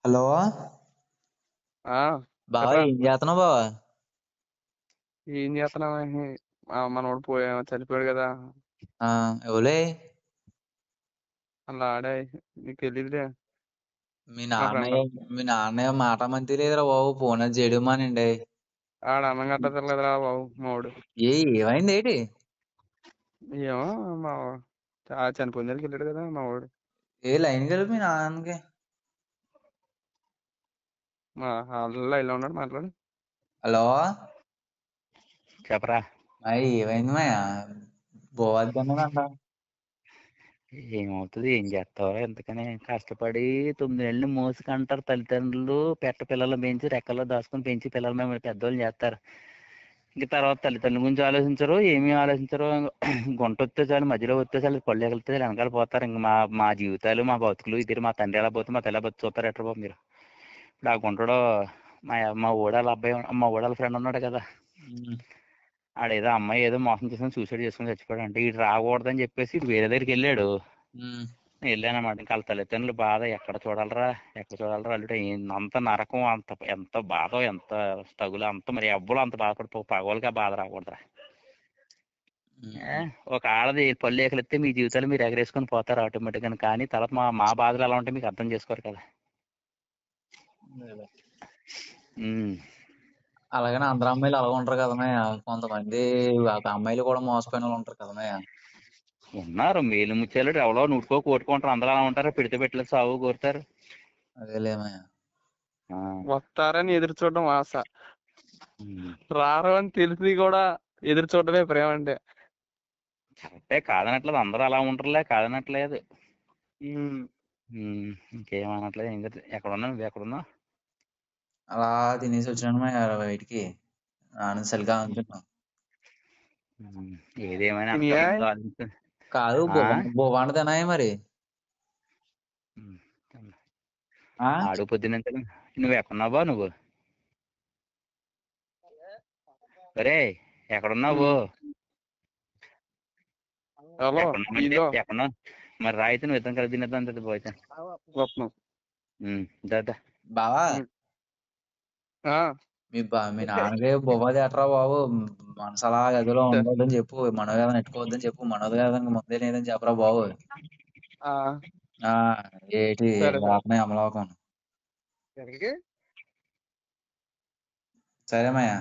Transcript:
Hello ఆ బావా, చెప్పరా. ఏం చేస్తున్నావు బావా? ఏం చేస్తున్నావు? మనోడు చనిపోయాడు కదా. ఆ, ఎవలే? అలా ఆడే. నీకు తెలియదులే. మీ మా ఫ్రెండ్. నాన్నయ్య మీ నాన్నయ్య మాట మంతి లేదురా బాబు, ఫోన్ అది చేయడం మానండి. ఆడ అన్నం గట్ట తిరగలేదురా బాబు మావాడు. ఏమైంది ఏంటి? ఏమో మా చనిపోయిన దగ్గరికి వెళ్ళాడు కదా మావాడు. లైన్ కలిపి మీ నాన్నకి. మా హాల్లో ఇలా ఉన్నాడు మాట్లాడు. హలో చెప్పరా. ఏమైంది మాయా? పోవద్దన్నానంట. ఏమవుతుంది, ఏం చేస్తావో ఎంతకని కష్టపడి 9 నెలలు మోసుకంటారు తల్లిదండ్రులు. పెట్ట పిల్లలు పెంచి రెక్కల్లో దాచుకొని పెంచి పిల్లలు మేము పెద్దోళ్ళు చేస్తారు. ఇంక తర్వాత తల్లిదండ్రుల గురించి ఆలోచించరు, ఏమీ ఆలోచించరు. గుంట వస్తే చాలు, మధ్యలో వస్తే చాలు, పళ్ళు ఎగిలితే చాలు వెనకాల పోతారు. ఇంక మా జీవితాలు, మా బతుకులు ఇద్దరు, మా తండ్రి ఎలా పోతే మా తల్లి బతుకు చూస్తారు ఎట్రా బాబు మీరు. ఇప్పుడు ఆ గుంటలో మా ఓడాల అబ్బాయి, మా ఓడాల ఫ్రెండ్ ఉన్నాడు కదా. ఆడేదో అమ్మాయి ఏదో మోసం చేసుకుని సూసైడ్ చేసుకుని చచ్చిపోయాడు. అంటే ఇటు రాకూడదని చెప్పేసి ఇటు వేరే దగ్గరికి వెళ్ళాడు. వెళ్ళానమాట. ఇంకా వాళ్ళ తల్లిదండ్రులు బాధ ఎక్కడ చూడాలరా అల్లుడు. అంత నరకం, అంత ఎంత బాధ, ఎంత తగులు, అంత మరి ఎవ్వరు అంత బాధపడిపో, పగవాళ్ళకి ఆ బాధ రాకూడదురా. ఒక ఆడది పళ్ళు ఎక్కలెత్తే మీ జీవితాలు మీరు ఎగరేసుకొని పోతారు ఆటోమేటిక్గా. కానీ తర్వాత మా బాధలు ఎలా ఉంటే మీకు అర్థం చేసుకోరు కదా. అలాగని అందరు అమ్మాయిలు అలాగ ఉంటారు కదమయ్య. కొంతమంది అమ్మాయిలు కూడా మోసపోయిన వాళ్ళు ఉంటారు కదమయ్య. ఉన్నారు మేలు ముచ్చాలు ఎవరో నూటుకో కోటుకుంటారు. అందరూ అలా ఉంటారు. పెడితే పెట్టలేదు సాగు కోరుతారు. అదేలేమయ్య. వస్తారని ఎదురు చూడడం ఆశ, రారు అని తెలిసి కూడా ఎదురు చూడడమే ప్రేమ అంటే. కరెక్టే, కాదనట్లేదు. అందరూ అలా ఉంటారులే, కాదనట్లేదు. ఇంకేమనట్లేదు. ఎక్కడున్నావు నువ్వు? ఎక్కడున్నావు? అలా తినేసి వచ్చినాను మాయా బయటికి. సరిగా అనుకున్నాను. ఏదేమైనా కాదు, బోబాండ తినాయి మరి. ఆడు పొద్దున్న నువ్వు ఎక్కడున్నావా? నువ్వు సరే ఎక్కడున్నావు? ఎక్కడున్నావు మరి? రాయితే నువ్వు ఇద్దరం కలిసి తినేద్దాం పోయితే. బావా, మీ నాన్నకి బొబాది ఎట్రా బాబు. మనసు అలా గదిలో ఉండొద్దని చెప్పు, మనోవేదన నెట్టుకోవద్దని చెప్పు, మనోవేదనకి ముందే లేదని చెప్పరా బాబు. ఏటి అమలాకం. సరే మాయా.